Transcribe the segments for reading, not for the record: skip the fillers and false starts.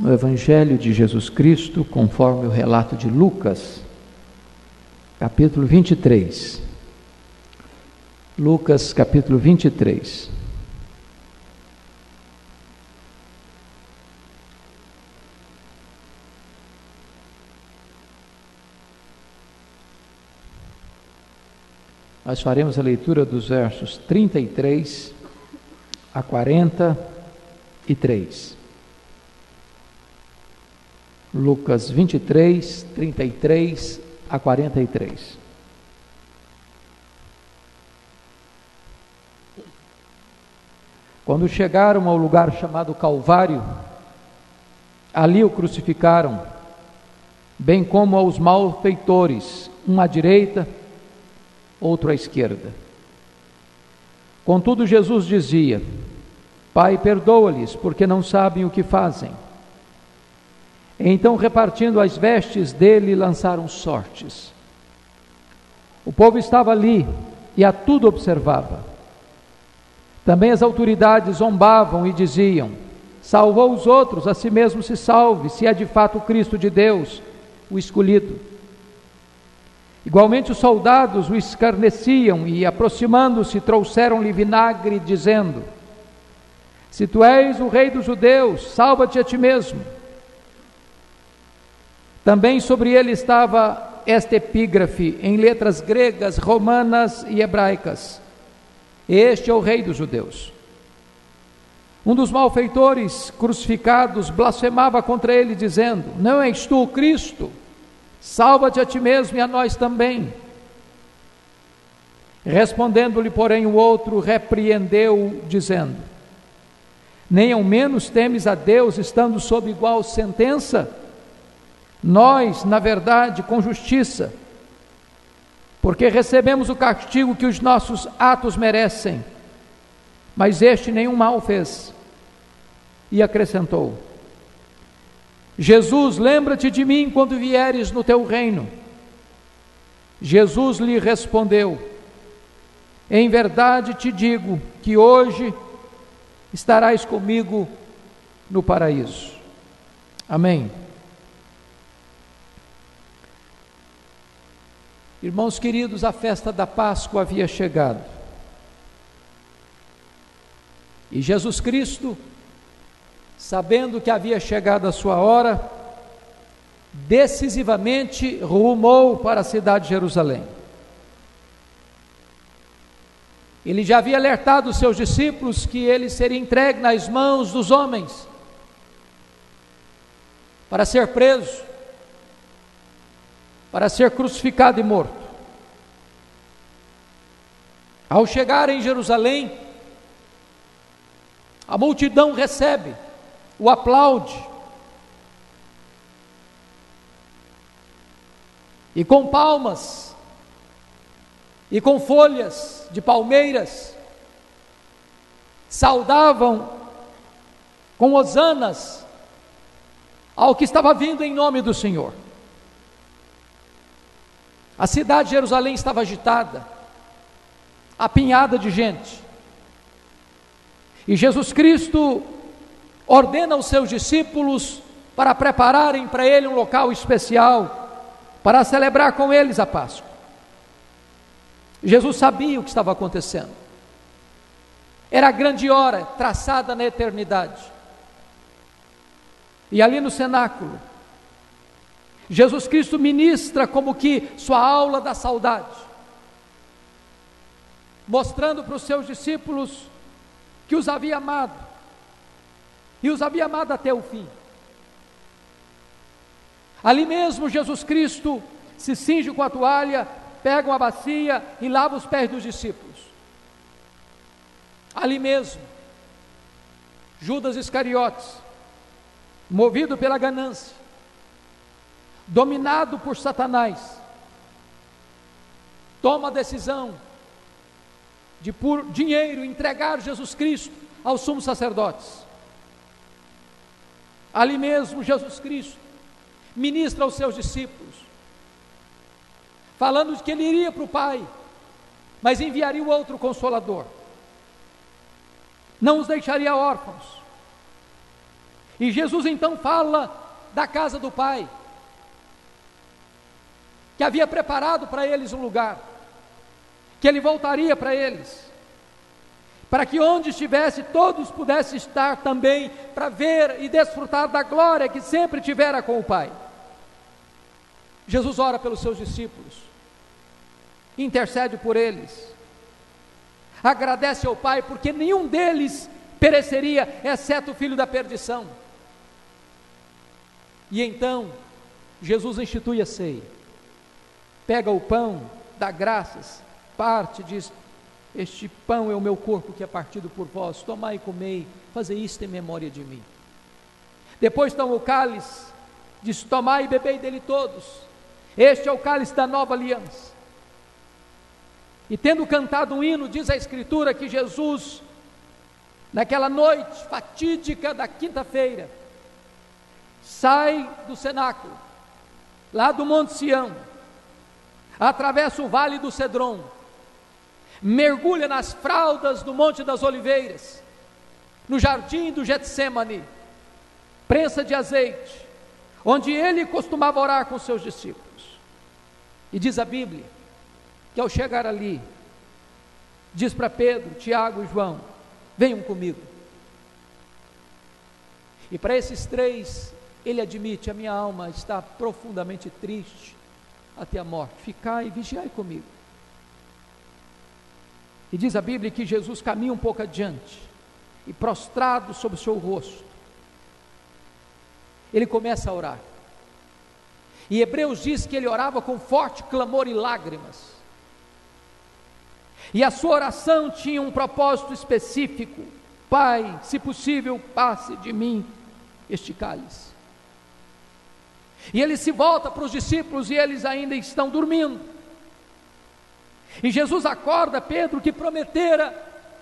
no Evangelho de Jesus Cristo, conforme o relato de Lucas, capítulo 23. Lucas, capítulo 23. Nós faremos a leitura dos versos 33 a 43. Lucas 23, 33 a 43. Quando chegaram ao lugar chamado Calvário, ali o crucificaram, bem como aos malfeitores, um à direita, outro à esquerda. Contudo, Jesus dizia: Pai, perdoa-lhes, porque não sabem o que fazem. Então, repartindo as vestes dele, lançaram sortes. O povo estava ali e a tudo observava. Também as autoridades zombavam e diziam: salvou os outros, a si mesmo se salve, se é de fato o Cristo de Deus, o escolhido. Igualmente os soldados o escarneciam e, aproximando-se, trouxeram-lhe vinagre, dizendo: se tu és o rei dos judeus, salva-te a ti mesmo. Também sobre ele estava esta epígrafe, em letras gregas, romanas e hebraicas: este é o rei dos judeus. Um dos malfeitores crucificados blasfemava contra ele, dizendo: não és tu o Cristo? Salva-te a ti mesmo e a nós também. Respondendo-lhe, porém, o outro repreendeu, dizendo: nem ao menos temes a Deus, estando sob igual sentença? Nós, na verdade, com justiça, porque recebemos o castigo que os nossos atos merecem, mas este nenhum mal fez. E acrescentou: Jesus, lembra-te de mim quando vieres no teu reino. Jesus lhe respondeu: em verdade te digo que hoje estarás comigo no paraíso. Amém. Irmãos queridos, a festa da Páscoa havia chegado. E Jesus Cristo, sabendo que havia chegado a sua hora, decisivamente rumou para a cidade de Jerusalém. Ele já havia alertado os seus discípulos que ele seria entregue nas mãos dos homens, para ser preso, para ser crucificado e morto. Ao chegar em Jerusalém, a multidão recebe, o aplaude, e com palmas, e com folhas de palmeiras, saudavam com hosanas ao que estava vindo em nome do Senhor. A cidade de Jerusalém estava agitada, apinhada de gente, e Jesus Cristo ordena aos seus discípulos para prepararem para ele um local especial, para celebrar com eles a Páscoa. Jesus sabia o que estava acontecendo, era a grande hora traçada na eternidade, e ali no cenáculo, Jesus Cristo ministra como que sua aula da saudade, mostrando para os seus discípulos que os havia amado, e os havia amado até o fim. Ali mesmo Jesus Cristo se cinge com a toalha, pega uma bacia e lava os pés dos discípulos. Ali mesmo, Judas Iscariotes, movido pela ganância, dominado por Satanás, toma a decisão de, por dinheiro, entregar Jesus Cristo aos sumos sacerdotes. Ali mesmo Jesus Cristo ministra aos seus discípulos, falando de que ele iria para o Pai, mas enviaria o outro Consolador, não os deixaria órfãos, E Jesus então fala da casa do Pai, que havia preparado para eles um lugar, que Ele voltaria para eles, para que onde estivesse todos pudessem estar também, para ver e desfrutar da glória que sempre tivera com o Pai. Jesus ora pelos seus discípulos, intercede por eles, agradece ao Pai, porque nenhum deles pereceria, exceto o filho da perdição. E então, Jesus institui a ceia, pega o pão, dá graças, parte, diz: este pão é o meu corpo que é partido por vós, tomai e comei, fazei isto em memória de mim. Depois toma o cálice, diz: tomai e bebei dele todos, este é o cálice da nova aliança. E tendo cantado um hino, diz a Escritura que Jesus, naquela noite fatídica da quinta-feira, sai do cenáculo, lá do Monte Sião, atravessa o vale do Cedron, mergulha nas fraldas do Monte das Oliveiras, no jardim do Getsêmani, prensa de azeite, onde ele costumava orar com seus discípulos. E diz a Bíblia que ao chegar ali, diz para Pedro, Tiago e João: venham comigo. E para esses três, ele admite: a minha alma está profundamente triste até a morte, ficai e vigiai comigo. E diz a Bíblia que Jesus caminha um pouco adiante, e prostrado sobre o seu rosto, ele começa a orar. E Hebreus diz que ele orava com forte clamor e lágrimas, e a sua oração tinha um propósito específico: Pai, se possível, passe de mim este cálice. E ele se volta para os discípulos e eles ainda estão dormindo. E Jesus acorda Pedro, que prometera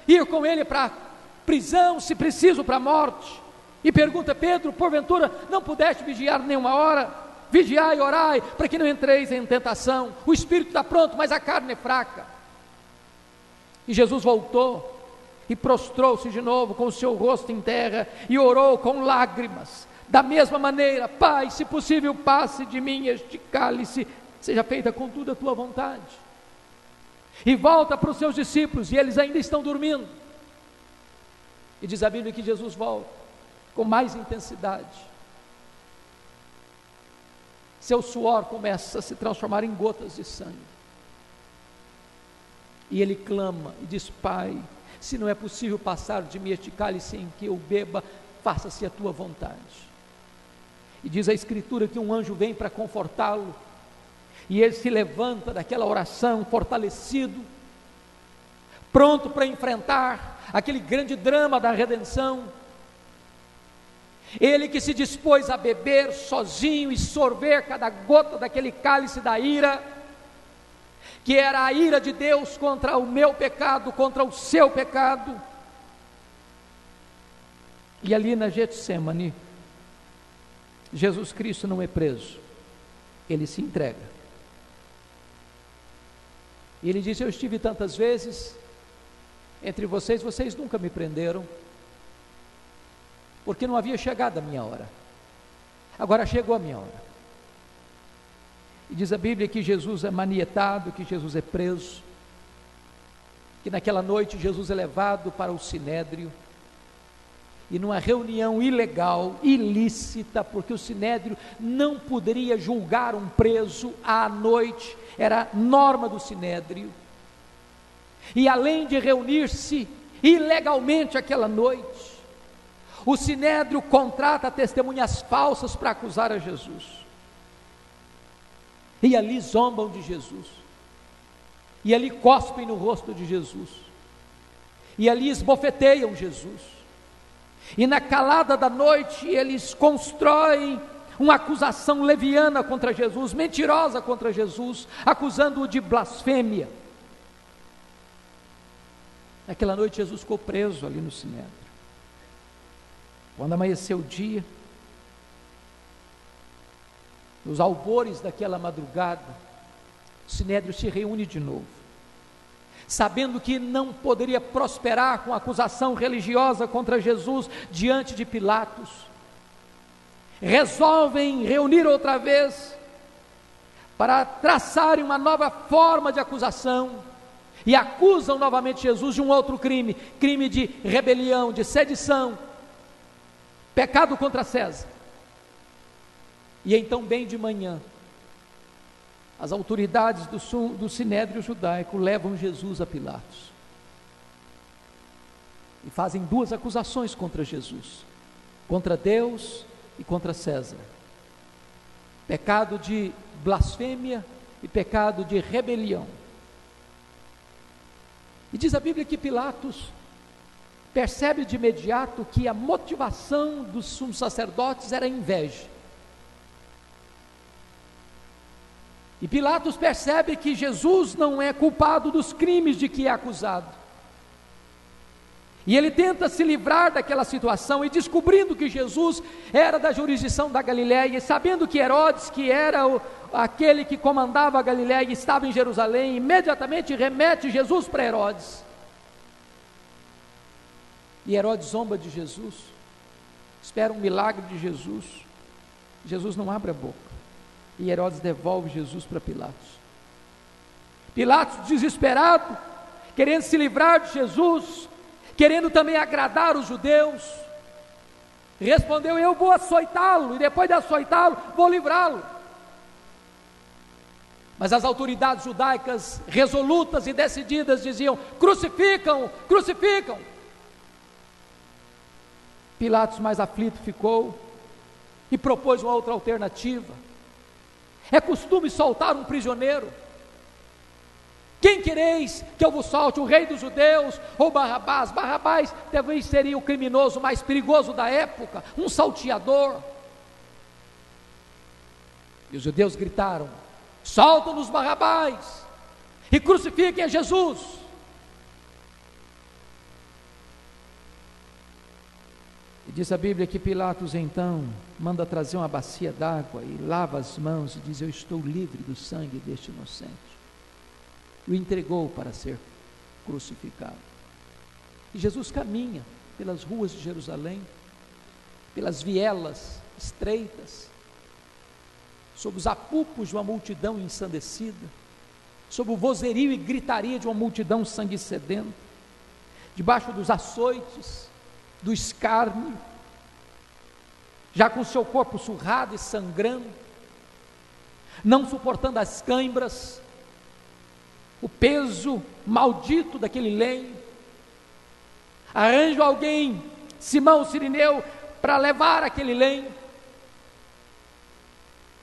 ir com ele para a prisão, se preciso para a morte, e pergunta: Pedro, porventura não pudeste vigiar nenhuma hora? Vigiai e orai, para que não entreis em tentação. O espírito está pronto, mas a carne é fraca. E Jesus voltou e prostrou-se de novo com o seu rosto em terra e orou com lágrimas, da mesma maneira: Pai, se possível, passe de mim este cálice, seja feita contudo a tua vontade. E volta para os seus discípulos, e eles ainda estão dormindo. E diz a Bíblia que Jesus volta com mais intensidade. Seu suor começa a se transformar em gotas de sangue. E ele clama e diz: Pai, se não é possível passar de mim este cálice em que eu beba, faça-se a tua vontade. E diz a Escritura que um anjo vem para confortá-lo, e ele se levanta daquela oração fortalecido, pronto para enfrentar aquele grande drama da redenção. Ele que se dispôs a beber sozinho e sorver cada gota daquele cálice da ira, que era a ira de Deus contra o meu pecado, contra o seu pecado. E ali na Getsêmani, Jesus Cristo não é preso, ele se entrega. E ele diz: eu estive tantas vezes entre vocês, vocês nunca me prenderam, porque não havia chegado a minha hora. Agora chegou a minha hora. E diz a Bíblia que Jesus é manietado, que Jesus é preso, que naquela noite Jesus é levado para o Sinédrio, e numa reunião ilegal, ilícita, porque o Sinédrio não poderia julgar um preso à noite, era norma do Sinédrio. E além de reunir-se ilegalmente aquela noite, o Sinédrio contrata testemunhas falsas para acusar a Jesus. E ali zombam de Jesus, e ali cospem no rosto de Jesus, e ali esbofeteiam Jesus, e na calada da noite eles constroem uma acusação leviana contra Jesus, mentirosa contra Jesus, acusando-o de blasfêmia. Naquela noite Jesus ficou preso ali no Sinédrio. Quando amanheceu o dia, nos albores daquela madrugada, o Sinédrio se reúne de novo, sabendo que não poderia prosperar com a acusação religiosa contra Jesus diante de Pilatos. resolvem reunir outra vez para traçarem uma nova forma de acusação, e acusam novamente Jesus de um outro crime, crime de rebelião, de sedição, pecado contra César. E então, bem de manhã, as autoridades do Sinédrio judaico levam Jesus a Pilatos e fazem duas acusações contra Jesus, contra Deus e contra César: pecado de blasfêmia e pecado de rebelião. E diz a Bíblia que Pilatos percebe de imediato que a motivação dos sumos sacerdotes era inveja. E Pilatos percebe que Jesus não é culpado dos crimes de que é acusado. E ele tenta se livrar daquela situação, e descobrindo que Jesus era da jurisdição da Galiléia, e sabendo que Herodes, que era aquele que comandava a Galiléia, estava em Jerusalém, imediatamente remete Jesus para Herodes. E Herodes zomba de Jesus, espera um milagre de Jesus. Jesus não abre a boca, e Herodes devolve Jesus para Pilatos. Pilatos, desesperado, querendo se livrar de Jesus, querendo também agradar os judeus, respondeu: eu vou açoitá-lo, e depois de açoitá-lo, vou livrá-lo. Mas as autoridades judaicas, resolutas e decididas, diziam: crucificam, crucificam. Pilatos, mais aflito, ficou e propôs uma outra alternativa. É costume soltar um prisioneiro. Quem quereis que eu vos solte, o rei dos judeus ou Barrabás? Barrabás talvez seria o criminoso mais perigoso da época, um salteador. E os judeus gritaram: soltam-nos Barrabás e crucifiquem a Jesus. E diz a Bíblia que Pilatos então manda trazer uma bacia d'água e lava as mãos e diz: eu estou livre do sangue deste inocente. O entregou para ser crucificado. E Jesus caminha pelas ruas de Jerusalém, pelas vielas estreitas, sob os apupos de uma multidão ensandecida, sob o vozerio e gritaria de uma multidão sangue sedenta, debaixo dos açoites, do escárnio, já com seu corpo surrado e sangrando, não suportando as cãibras, o peso maldito daquele lenho. Arranja alguém, Simão Cirineu, para levar aquele lenho,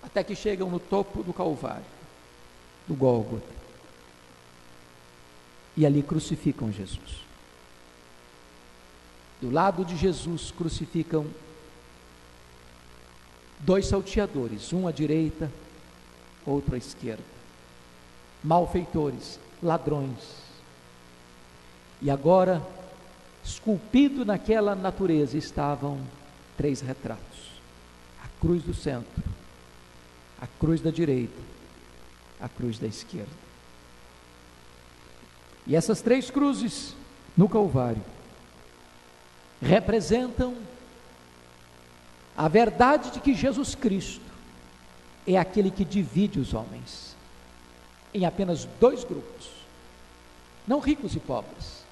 até que chegam no topo do Calvário, do Gólgota, e ali crucificam Jesus. Do lado de Jesus crucificam dois salteadores, um à direita, outro à esquerda, malfeitores, ladrões. E agora, esculpido naquela natureza, estavam três retratos: a cruz do centro, a cruz da direita, a cruz da esquerda. E essas três cruzes no Calvário representam a verdade de que Jesus Cristo é aquele que divide os homens em apenas dois grupos: não ricos e pobres,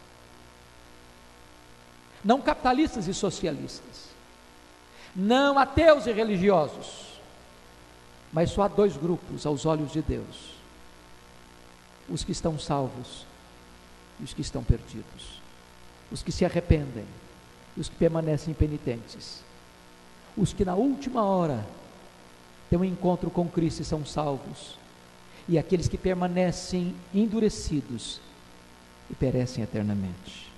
não capitalistas e socialistas, não ateus e religiosos, mas só há dois grupos aos olhos de Deus: os que estão salvos e os que estão perdidos, os que se arrependem e os que permanecem penitentes, os que na última hora têm um encontro com Cristo e são salvos, e aqueles que permanecem endurecidos e perecem eternamente.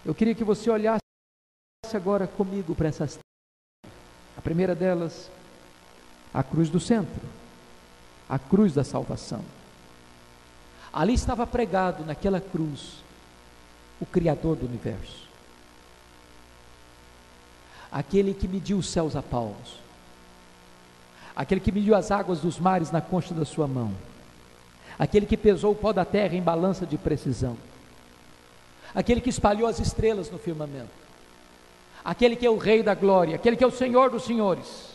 Eu queria que você olhasse agora comigo para essas três. A primeira delas, a cruz do centro, a cruz da salvação. Ali estava pregado naquela cruz o Criador do universo, aquele que mediu os céus a palmos, aquele que mediu as águas dos mares na concha da sua mão, aquele que pesou o pó da terra em balança de precisão, aquele que espalhou as estrelas no firmamento, aquele que é o Rei da Glória, aquele que é o Senhor dos Senhores.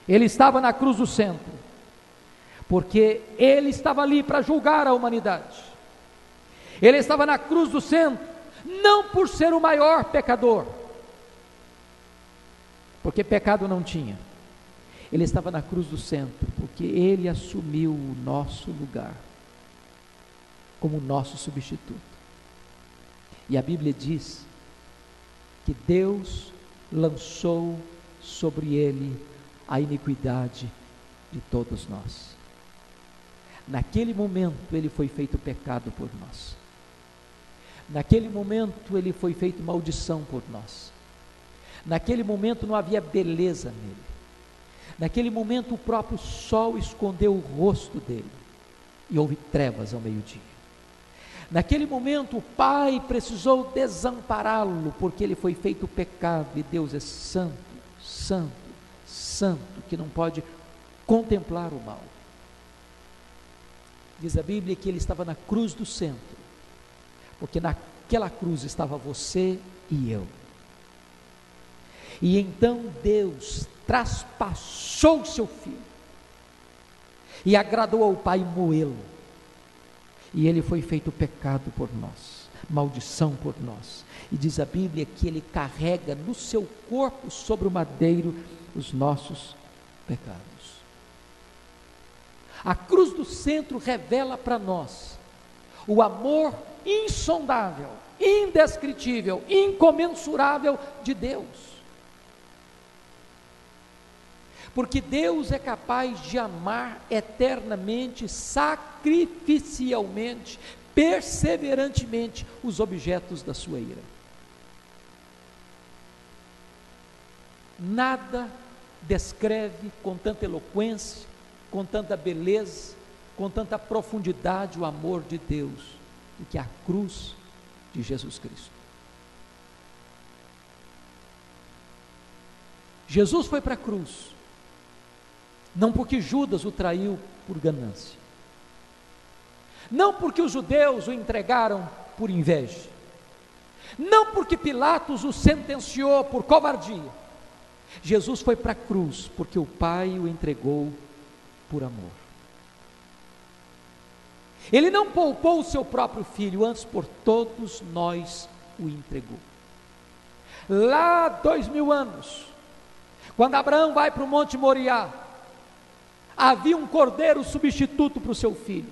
Ele estava na cruz do centro, porque Ele estava ali para julgar a humanidade. Ele estava na cruz do centro, não por ser o maior pecador, porque pecado não tinha. Ele estava na cruz do centro, porque Ele assumiu o nosso lugar, como nosso substituto. E a Bíblia diz que Deus lançou sobre Ele a iniquidade de todos nós. Naquele momento Ele foi feito pecado por nós. Naquele momento Ele foi feito maldição por nós. Naquele momento não havia beleza nele. Naquele momento o próprio sol escondeu o rosto dele e houve trevas ao meio-dia. Naquele momento o Pai precisou desampará-lo, porque ele foi feito pecado, e Deus é santo, santo, santo, que não pode contemplar o mal. Diz a Bíblia que ele estava na cruz do centro, porque naquela cruz estava você e eu. E então Deus traspassou o seu filho e agradou ao Pai moê-lo, e ele foi feito pecado por nós, maldição por nós, e diz a Bíblia que ele carrega no seu corpo sobre o madeiro os nossos pecados. A cruz do centro revela para nós o amor insondável, indescritível, incomensurável de Deus. Porque Deus é capaz de amar eternamente, sacrificialmente, perseverantemente os objetos da sua ira. Nada descreve com tanta eloquência, com tanta beleza, com tanta profundidade o amor de Deus do que a cruz de Jesus Cristo. Jesus foi para a cruz, não porque Judas o traiu por ganância, não porque os judeus o entregaram por inveja, não porque Pilatos o sentenciou por covardia. Jesus foi para a cruz porque o Pai o entregou por amor. Ele não poupou o seu próprio filho, antes por todos nós o entregou. Lá 2000 anos, quando Abraão vai para o Monte Moriá, havia um cordeiro substituto para o seu filho.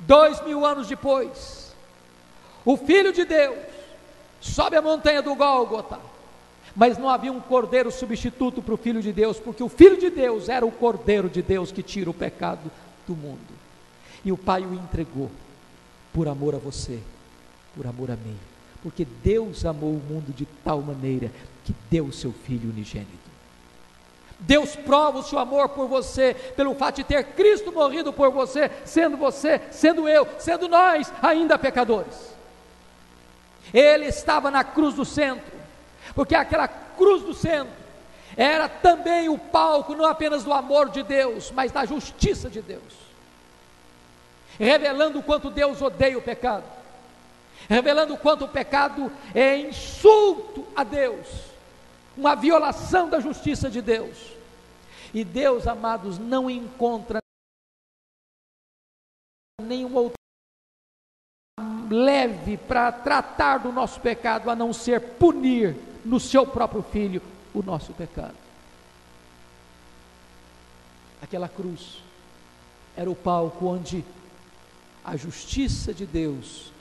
2000 anos depois, o Filho de Deus sobe a montanha do Gólgota, mas não havia um cordeiro substituto para o Filho de Deus, porque o Filho de Deus era o Cordeiro de Deus que tira o pecado do mundo, e o Pai o entregou por amor a você, por amor a mim, porque Deus amou o mundo de tal maneira que deu o seu Filho unigênito. Deus prova o seu amor por você, pelo fato de ter Cristo morrido por você, sendo eu, sendo nós ainda pecadores. Ele estava na cruz do centro, porque aquela cruz do centro era também o palco, não apenas do amor de Deus, mas da justiça de Deus, revelando o quanto Deus odeia o pecado, revelando o quanto o pecado é insulto a Deus, uma violação da justiça de Deus. E Deus, amados, não encontra nenhum outro leve para tratar do nosso pecado, a não ser punir no seu próprio Filho o nosso pecado. Aquela cruz era o palco onde a justiça de Deus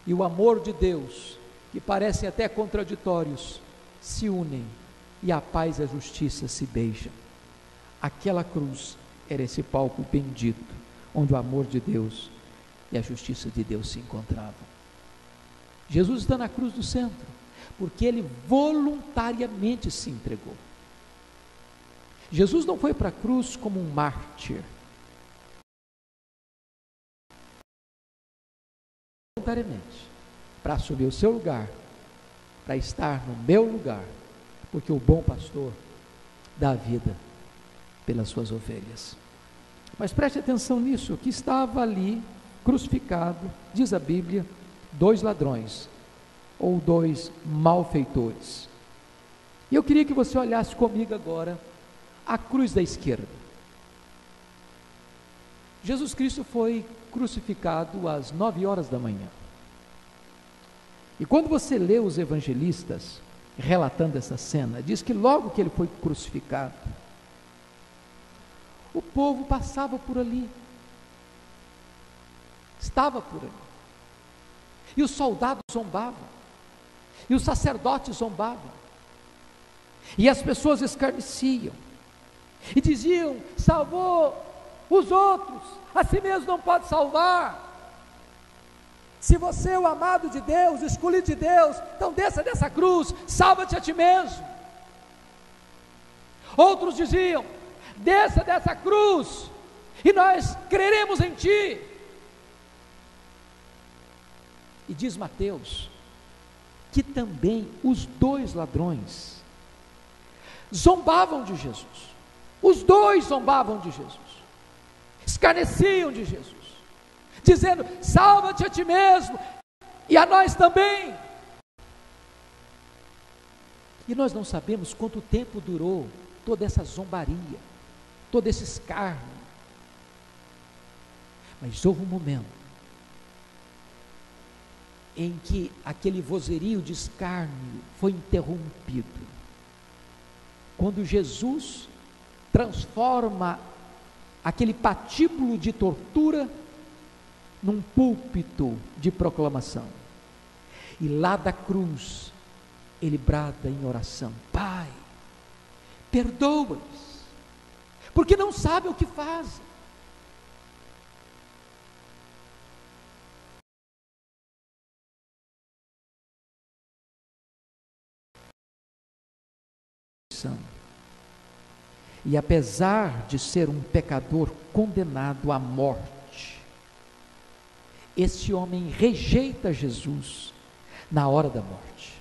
e o amor de Deus, que parecem até contraditórios, se unem, e a paz e a justiça se beijam. Aquela cruz era esse palco bendito, onde o amor de Deus e a justiça de Deus se encontravam. Jesus está na cruz do centro, porque Ele voluntariamente se entregou. Jesus não foi para a cruz como um mártir, voluntariamente, para assumir o seu lugar, para estar no meu lugar, porque o bom pastor dá a vida pelas suas ovelhas. Mas preste atenção nisso, que estava ali crucificado, diz a Bíblia, 2 ladrões, ou dois malfeitores. E eu queria que você olhasse comigo agora a cruz da esquerda. Jesus Cristo foi crucificado às 9 horas da manhã. E quando você lê os evangelistas relatando essa cena, diz que logo que ele foi crucificado, o povo passava por ali, estava por ali, e os soldados zombavam, e os sacerdotes zombavam, e as pessoas escarneciam, e diziam: salvou os outros, a si mesmo não pode salvar. Se você é o amado de Deus, o escolhido de Deus, então desça dessa cruz, salva-te a ti mesmo. Outros diziam: desça dessa cruz, e nós creremos em ti. E diz Mateus, que também os dois ladrões zombavam de Jesus. Os dois zombavam de Jesus, escarneciam de Jesus, dizendo: salva-te a ti mesmo, e a nós também. E nós não sabemos quanto tempo durou toda essa zombaria, todo esse escárnio. Mas houve um momento em que aquele vozerio de escárnio foi interrompido, quando Jesus transforma aquele patíbulo de tortura num púlpito de proclamação, e lá da cruz ele brada em oração: Pai, perdoa-os, porque não sabem o que fazem. E apesar de ser um pecador condenado à morte, esse homem rejeita Jesus na hora da morte.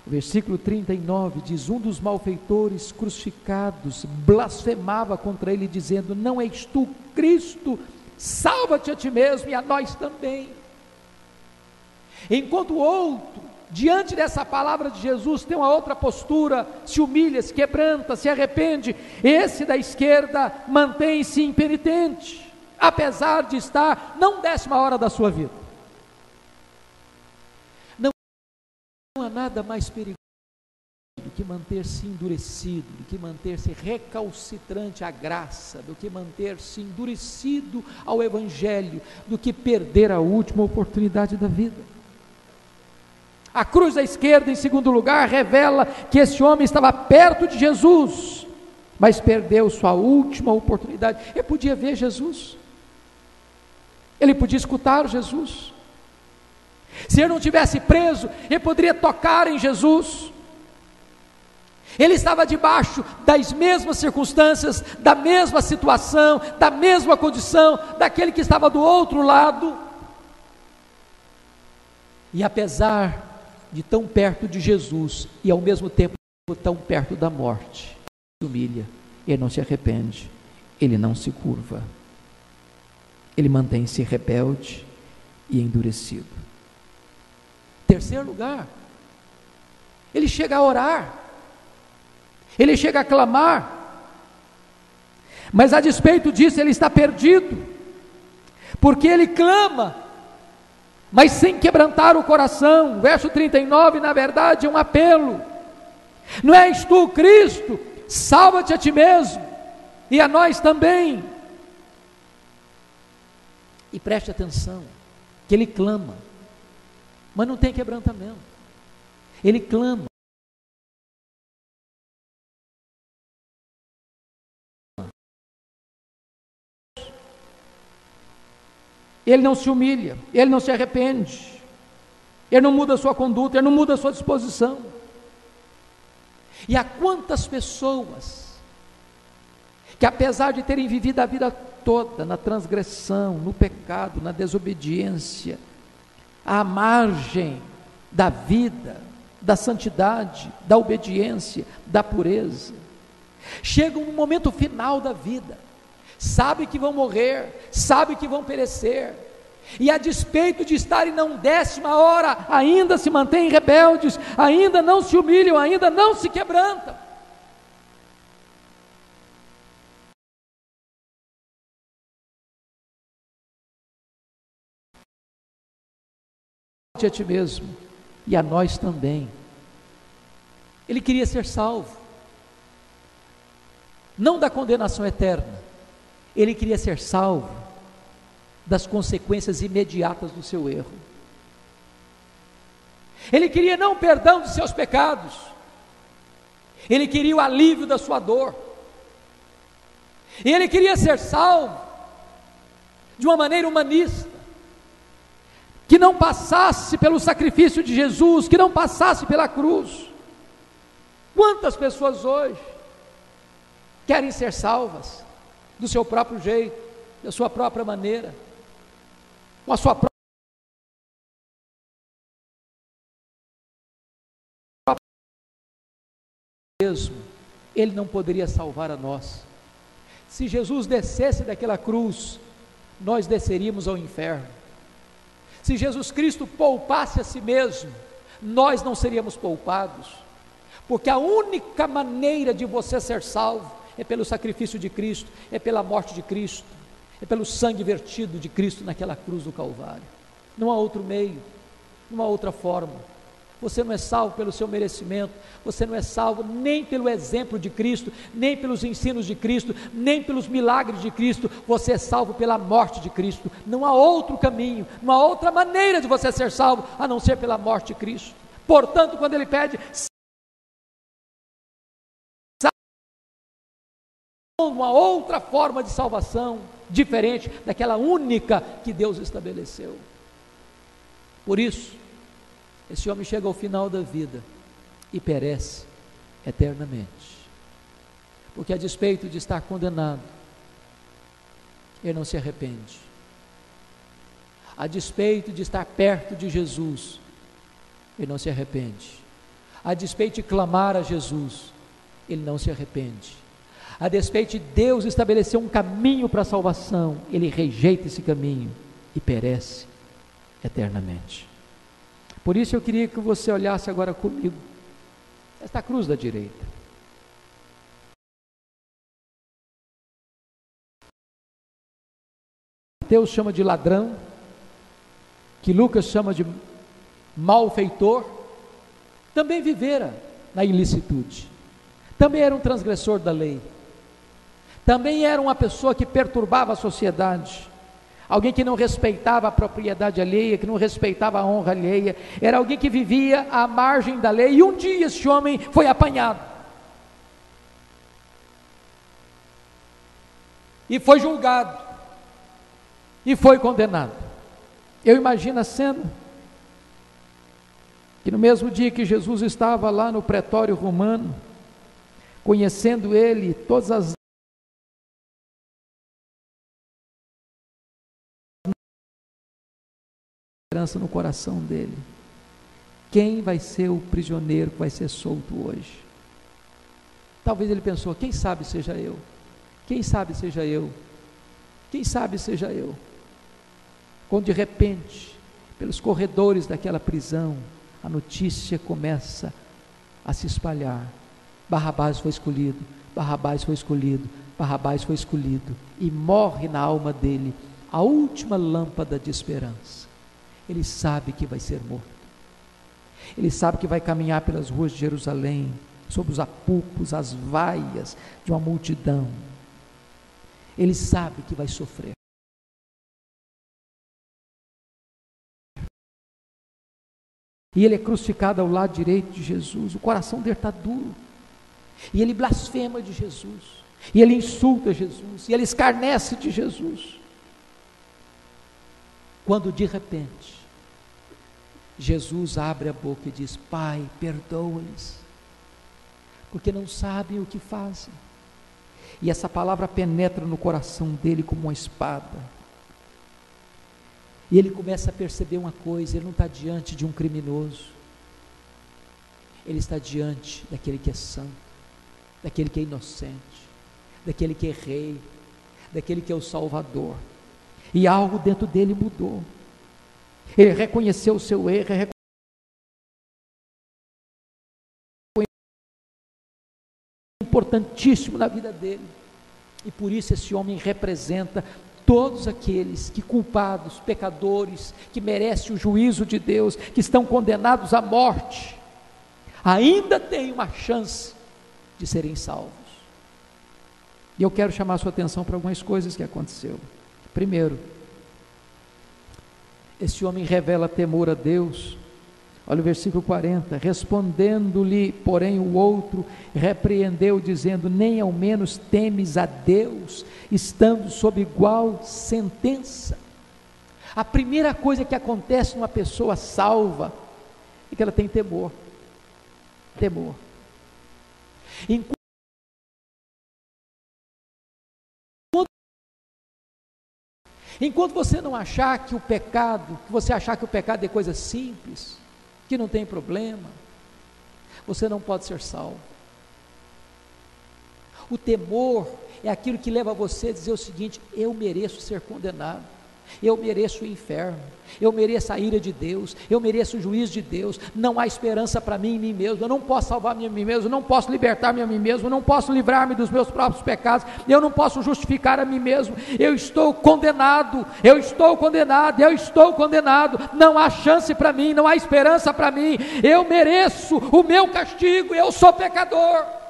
O versículo 39 diz: um dos malfeitores crucificados blasfemava contra ele, dizendo: não és tu Cristo? Salva-te a ti mesmo e a nós também. Enquanto o outro, diante dessa palavra de Jesus, tem uma outra postura, se humilha, se quebranta, se arrepende, esse da esquerda mantém-se impenitente, apesar de estar na 10ª hora da sua vida. Não há nada mais perigoso do que manter-se endurecido, do que manter-se recalcitrante à graça, do que manter-se endurecido ao Evangelho, do que perder a última oportunidade da vida. A cruz da esquerda, em segundo lugar, revela que esse homem estava perto de Jesus, mas perdeu sua última oportunidade. Ele podia ver Jesus, ele podia escutar Jesus. Se ele não tivesse preso, ele poderia tocar em Jesus. Ele estava debaixo das mesmas circunstâncias, da mesma situação, da mesma condição daquele que estava do outro lado. E apesar de tão perto de Jesus e ao mesmo tempo tão perto da morte, ele se humilha, ele não se arrepende, ele não se curva, ele mantém-se rebelde e endurecido. Terceiro lugar, ele chega a orar, ele chega a clamar, mas a despeito disso ele está perdido, porque ele clama, mas sem quebrantar o coração. O verso 39, na verdade, é um apelo: não és tu Cristo? Salva-te a ti mesmo e a nós também. E preste atenção, que ele clama, mas não tem quebrantamento. Ele clama, ele não se humilha, ele não se arrepende, ele não muda a sua conduta, ele não muda a sua disposição. E há quantas pessoas que, apesar de terem vivido a vida toda na transgressão, no pecado, na desobediência, à margem da vida, da santidade, da obediência, da pureza, chegam no momento final da vida, sabe que vão morrer, sabe que vão perecer, e a despeito de estarem na 11ª hora, ainda se mantêm rebeldes, ainda não se humilham, ainda não se quebrantam. A ti mesmo e a nós também. Ele queria ser salvo, não da condenação eterna, ele queria ser salvo das consequências imediatas do seu erro. Ele queria não o perdão de seus pecados, ele queria o alívio da sua dor, e ele queria ser salvo de uma maneira humanista, que não passasse pelo sacrifício de Jesus, que não passasse pela cruz. Quantas pessoas hoje querem ser salvas do seu próprio jeito, da sua própria maneira, com a sua própria mesmo. Ele não poderia salvar a nós. Se Jesus descesse daquela cruz, nós desceríamos ao inferno. Se Jesus Cristo poupasse a si mesmo, nós não seríamos poupados, porque a única maneira de você ser salvo é pelo sacrifício de Cristo, é pela morte de Cristo, é pelo sangue vertido de Cristo naquela cruz do Calvário. Não há outro meio, não há outra forma. Você não é salvo pelo seu merecimento, você não é salvo nem pelo exemplo de Cristo, nem pelos ensinos de Cristo, nem pelos milagres de Cristo. Você é salvo pela morte de Cristo. Não há outro caminho, não há outra maneira de você ser salvo a não ser pela morte de Cristo. Portanto, quando ele pede uma outra forma de salvação, diferente daquela única que Deus estabeleceu. Por isso, esse homem chega ao final da vida e perece eternamente, porque a despeito de estar condenado, ele não se arrepende. A despeito de estar perto de Jesus, ele não se arrepende. A despeito de clamar a Jesus, ele não se arrepende. A despeito de Deus estabelecer um caminho para a salvação, ele rejeita esse caminho e perece eternamente. Por isso eu queria que você olhasse agora comigo esta cruz da direita. Mateus chama de ladrão, que Lucas chama de malfeitor, também vivera na ilicitude, também era um transgressor da lei, também era uma pessoa que perturbava a sociedade, alguém que não respeitava a propriedade alheia, que não respeitava a honra alheia, era alguém que vivia à margem da lei, e um dia esse homem foi apanhado, e foi julgado, e foi condenado. Eu imagino a cena, que no mesmo dia que Jesus estava lá no pretório romano, conhecendo ele, todas as esperança no coração dele, quem vai ser o prisioneiro que vai ser solto hoje? Talvez ele pensou, quem sabe seja eu, quem sabe seja eu, quem sabe seja eu. Quando de repente, pelos corredores daquela prisão, a notícia começa a se espalhar, Barrabás foi escolhido, Barrabás foi escolhido, Barrabás foi escolhido, e morre na alma dele a última lâmpada de esperança. Ele sabe que vai ser morto, ele sabe que vai caminhar pelas ruas de Jerusalém, sob os apupos, as vaias de uma multidão, ele sabe que vai sofrer, e ele é crucificado ao lado direito de Jesus, o coração dele está duro, e ele blasfema de Jesus, e ele insulta Jesus, e ele escarnece de Jesus, quando de repente, Jesus abre a boca e diz, Pai, perdoa-lhes, porque não sabem o que fazem, e essa palavra penetra no coração dele como uma espada, e ele começa a perceber uma coisa, ele não está diante de um criminoso, ele está diante daquele que é santo, daquele que é inocente, daquele que é rei, daquele que é o Salvador. e algo dentro dele mudou. Ele reconheceu o seu erro, importantíssimo na vida dele, e por isso esse homem representa todos aqueles que culpados, pecadores, que merecem o juízo de Deus, que estão condenados à morte, ainda têm uma chance de serem salvos. E eu quero chamar a sua atenção para algumas coisas que aconteceu. Primeiro, esse homem revela temor a Deus. Olha o versículo 40, respondendo-lhe, porém, o outro repreendeu, dizendo: nem ao menos temes a Deus, estando sob igual sentença. A primeira coisa que acontece numa pessoa salva é que ela tem temor. Temor. Enquanto você não achar que o pecado, que você achar que o pecado é coisa simples, que não tem problema, você não pode ser salvo. O temor é aquilo que leva você a dizer o seguinte: eu mereço ser condenado, eu mereço o inferno, eu mereço a ira de Deus, eu mereço o juízo de Deus, não há esperança para mim em mim mesmo, eu não posso salvar-me a mim mesmo, eu não posso libertar-me a mim mesmo, eu não posso livrar-me dos meus próprios pecados, eu não posso justificar a mim mesmo, eu estou condenado, eu estou condenado, eu estou condenado, não há chance para mim, não há esperança para mim, eu mereço o meu castigo, eu sou pecador.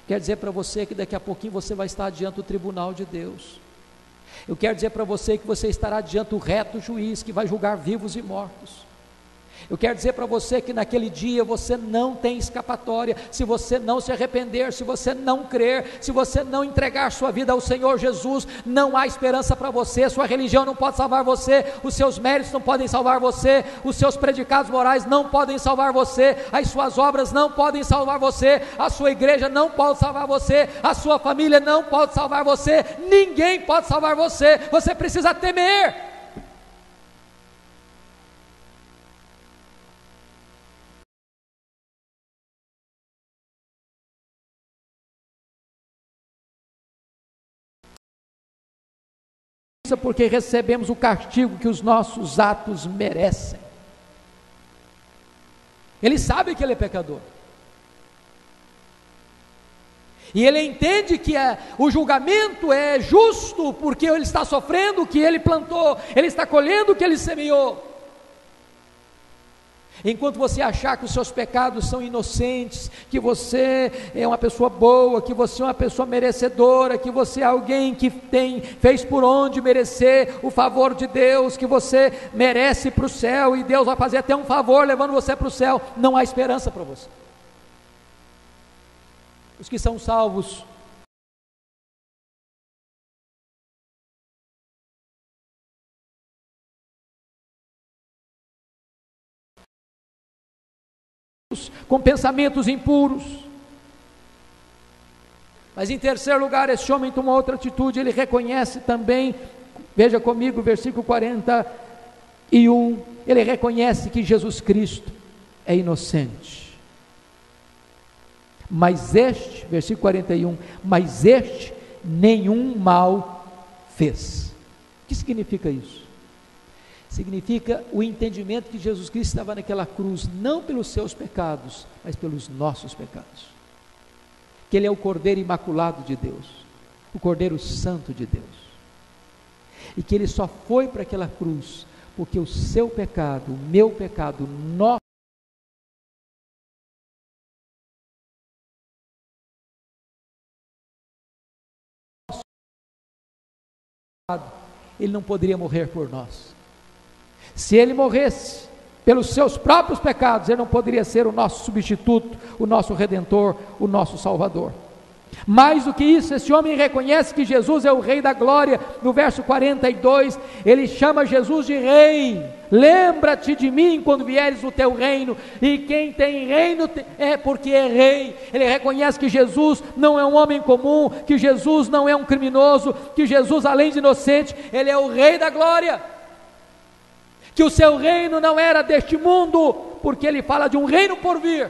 Quer dizer para você que daqui a pouquinho você vai estar diante do tribunal de Deus. Eu quero dizer para você que você estará diante do reto juiz que vai julgar vivos e mortos. Eu quero dizer para você que naquele dia você não tem escapatória, se você não se arrepender, se você não crer, se você não entregar sua vida ao Senhor Jesus, não há esperança para você, sua religião não pode salvar você, os seus méritos não podem salvar você, os seus predicados morais não podem salvar você, as suas obras não podem salvar você, a sua igreja não pode salvar você, a sua família não pode salvar você, ninguém pode salvar você, você precisa temer. Porque recebemos o castigo que os nossos atos merecem. Ele sabe que ele é pecador, e ele entende que o julgamento é justo, porque ele está sofrendo o que ele plantou, ele está colhendo o que ele semeou. Enquanto você achar que os seus pecados são inocentes, que você é uma pessoa boa, que você é uma pessoa merecedora, que você é alguém que fez por onde merecer o favor de Deus, que você merece para o céu, e Deus vai fazer até um favor levando você para o céu, não há esperança para você. Os que são salvos com pensamentos impuros. Mas em terceiro lugar, esse homem toma outra atitude, ele reconhece também, veja comigo, versículo 41, ele reconhece que Jesus Cristo é inocente. Mas este, versículo 41, mas este nenhum mal fez. O que significa isso? Significa o entendimento que Jesus Cristo estava naquela cruz, não pelos seus pecados, mas pelos nossos pecados, que Ele é o Cordeiro Imaculado de Deus, o Cordeiro Santo de Deus, e que Ele só foi para aquela cruz, porque o seu pecado, o meu pecado, nosso pecado, Ele não poderia morrer por nós. Se Ele morresse pelos seus próprios pecados, Ele não poderia ser o nosso substituto, o nosso Redentor, o nosso Salvador. Mais do que isso, esse homem reconhece que Jesus é o Rei da Glória. No verso 42, ele chama Jesus de Rei. Lembra-te de mim quando vieres o teu reino. E quem tem reino é porque é Rei. Ele reconhece que Jesus não é um homem comum, que Jesus não é um criminoso, que Jesus, além de inocente, Ele é o Rei da Glória. que o seu reino não era deste mundo, porque ele fala de um reino por vir.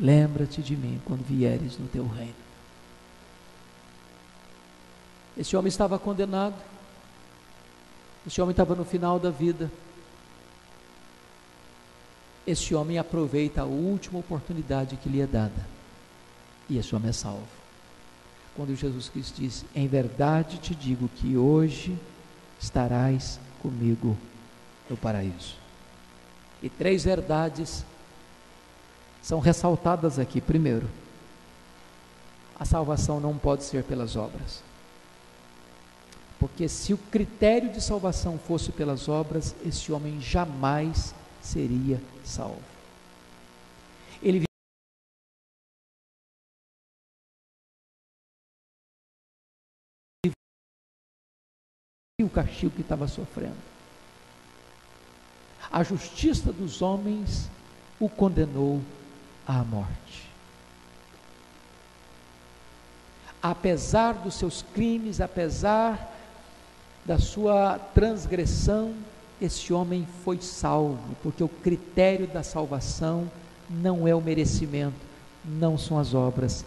Lembra-te de mim quando vieres no teu reino. Esse homem estava condenado, esse homem estava no final da vida. Esse homem aproveita a última oportunidade que lhe é dada, e esse homem é salvo. Quando Jesus Cristo diz: em verdade te digo que hoje estarás comigo no paraíso. E 3 verdades são ressaltadas aqui. Primeiro, a salvação não pode ser pelas obras, porque se o critério de salvação fosse pelas obras, esse homem jamais seria salvo. Ele viu o castigo que estava sofrendo. A justiça dos homens o condenou à morte. Apesar dos seus crimes, apesar da sua transgressão, esse homem foi salvo, porque o critério da salvação não é o merecimento, não são as obras,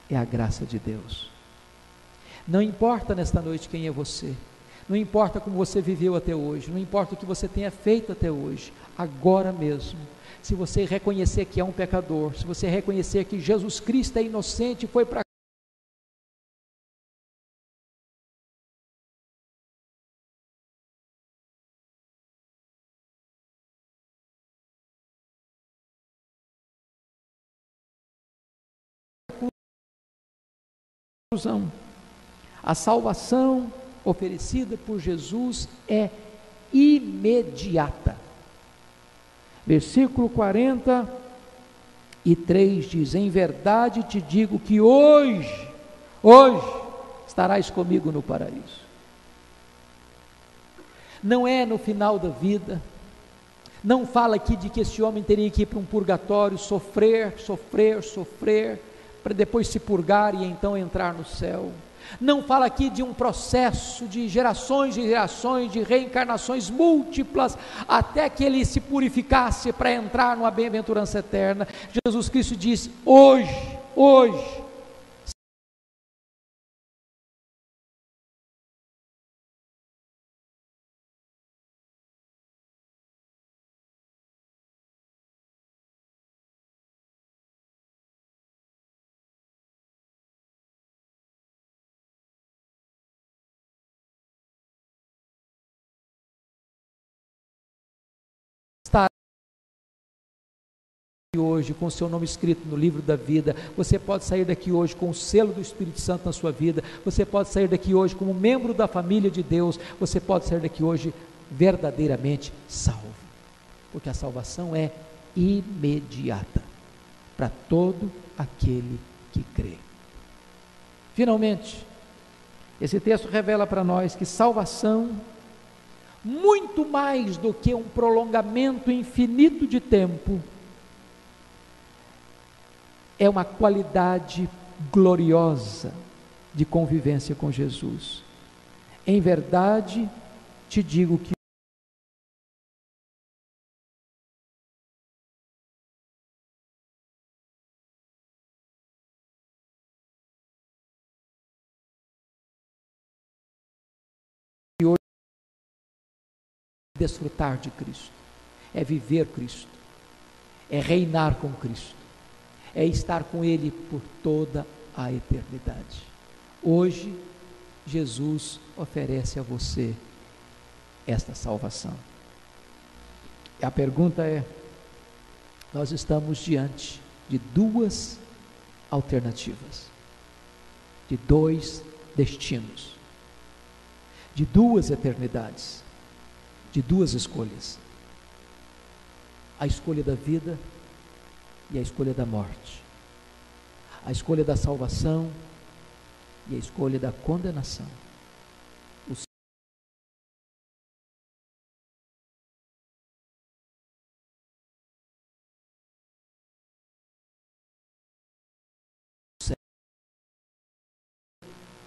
é a graça de Deus. Não importa nesta noite quem é você, não importa como você viveu até hoje, não importa o que você tenha feito até hoje, agora mesmo, se você reconhecer que é um pecador, se você reconhecer que Jesus Cristo é inocente e foi para a salvação oferecida por Jesus é imediata. Versículo 43 diz: em verdade te digo que hoje estarás comigo no paraíso. Não é no final da vida, não fala aqui de que esse homem teria que ir para um purgatório, sofrer, para depois se purgar e então entrar no céu. Não fala aqui de um processo de gerações e gerações, de reencarnações múltiplas, até que ele se purificasse para entrar numa bem-aventurança eterna. Jesus Cristo diz: hoje, está hoje com o seu nome escrito no livro da vida. Você pode sair daqui hoje com o selo do Espírito Santo na sua vida. Você pode sair daqui hoje como membro da família de Deus. Você pode sair daqui hoje verdadeiramente salvo, porque a salvação é imediata para todo aquele que crê. Finalmente, esse texto revela para nós que salvação, muito mais do que um prolongamento infinito de tempo, é uma qualidade gloriosa de convivência com Jesus. Em verdade, te digo que hoje é desfrutar de Cristo, é viver Cristo, é reinar com Cristo, é estar com Ele por toda a eternidade. Hoje, Jesus oferece a você esta salvação. E a pergunta é: nós estamos diante de 2 alternativas, de 2 destinos, de 2 eternidades, de 2 escolhas: a escolha da vida e a escolha da morte, a escolha da salvação e a escolha da condenação.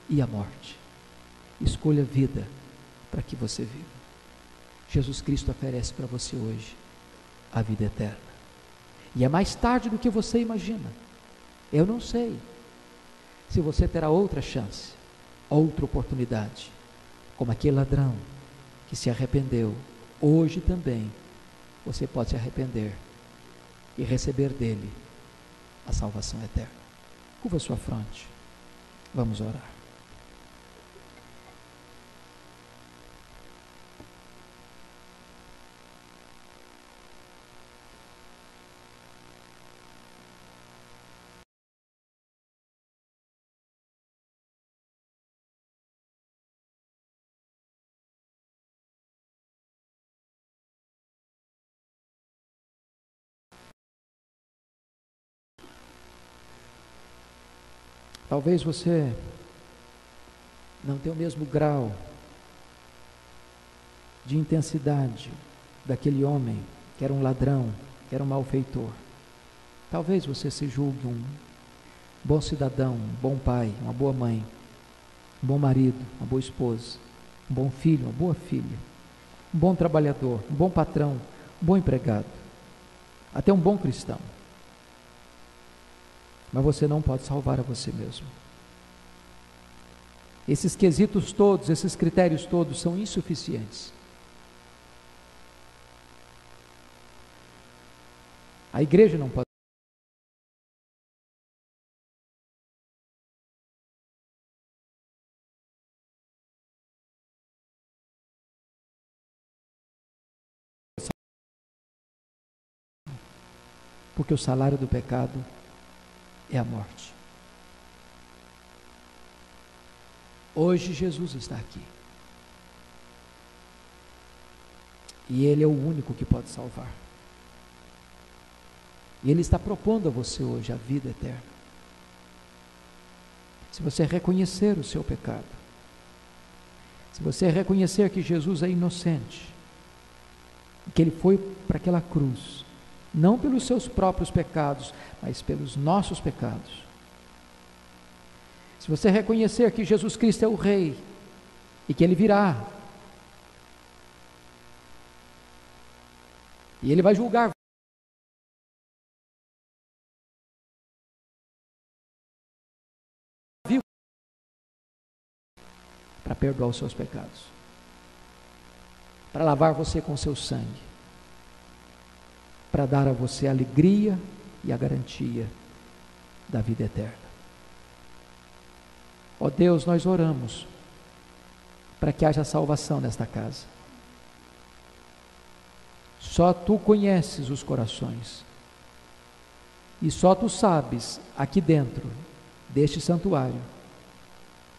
e a morte. Escolha a vida para que você viva. Jesus Cristo oferece para você hoje a vida eterna. E é mais tarde do que você imagina. Eu não sei se você terá outra chance, outra oportunidade, como aquele ladrão que se arrependeu. Hoje também você pode se arrepender e receber dele a salvação eterna. Curva sua fronte, vamos orar. Talvez você não tenha o mesmo grau de intensidade daquele homem que era um ladrão, que era um malfeitor. Talvez você se julgue um bom cidadão, um bom pai, uma boa mãe, um bom marido, uma boa esposa, um bom filho, uma boa filha, um bom trabalhador, um bom patrão, um bom empregado, até um bom cristão. Mas você não pode salvar a você mesmo. Esses quesitos todos, esses critérios todos são insuficientes. A igreja não pode porque o salário do pecado é a morte. Hoje Jesus está aqui. E Ele é o único que pode salvar. E Ele está propondo a você hoje a vida eterna. Se você reconhecer o seu pecado, se você reconhecer que Jesus é inocente, que Ele foi para aquela cruz, não pelos seus próprios pecados, mas pelos nossos pecados. Se você reconhecer que Jesus Cristo é o Rei e que Ele virá, e Ele vai julgar para perdoar os seus pecados, para lavar você com seu sangue, para dar a você a alegria e a garantia da vida eterna. Ó Deus, nós oramos para que haja salvação nesta casa. Só Tu conheces os corações e só Tu sabes aqui dentro deste santuário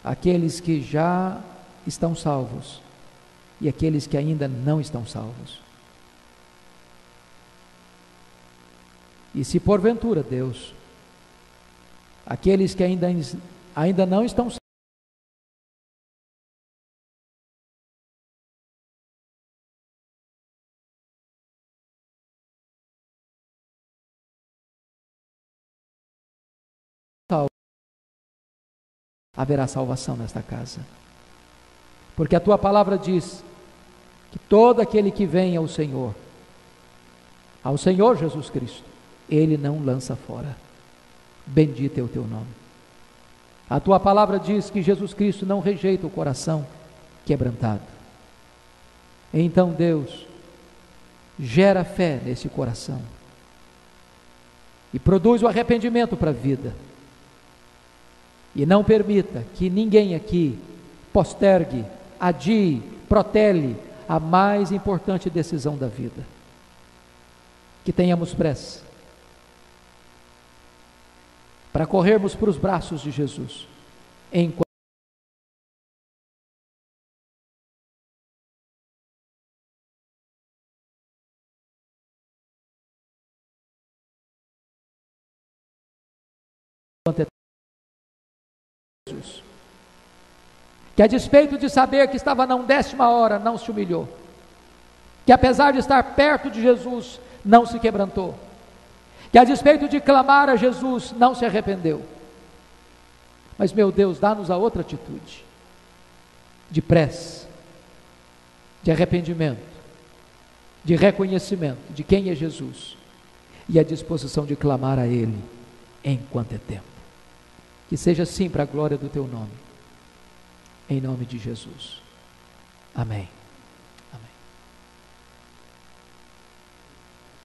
aqueles que já estão salvos e aqueles que ainda não estão salvos. E se porventura, Deus, aqueles que ainda não estão salvos, haverá salvação nesta casa. Porque a Tua palavra diz que todo aquele que vem ao Senhor Jesus Cristo, Ele não lança fora. Bendito é o Teu nome. A Tua palavra diz que Jesus Cristo não rejeita o coração quebrantado. Então, Deus, gera fé nesse coração e produz o arrependimento para a vida. E não permita que ninguém aqui postergue, adie, protele a mais importante decisão da vida. Que tenhamos pressa para corrermos para os braços de Jesus, enquanto Jesus, que a despeito de saber que estava na 10ª hora, não se humilhou, que apesar de estar perto de Jesus, não se quebrantou, que a despeito de clamar a Jesus, não se arrependeu. Mas, meu Deus, dá-nos a outra atitude, de prece, de arrependimento, de reconhecimento de quem é Jesus e a disposição de clamar a Ele enquanto é tempo. Que seja assim para a glória do Teu nome, em nome de Jesus. Amém.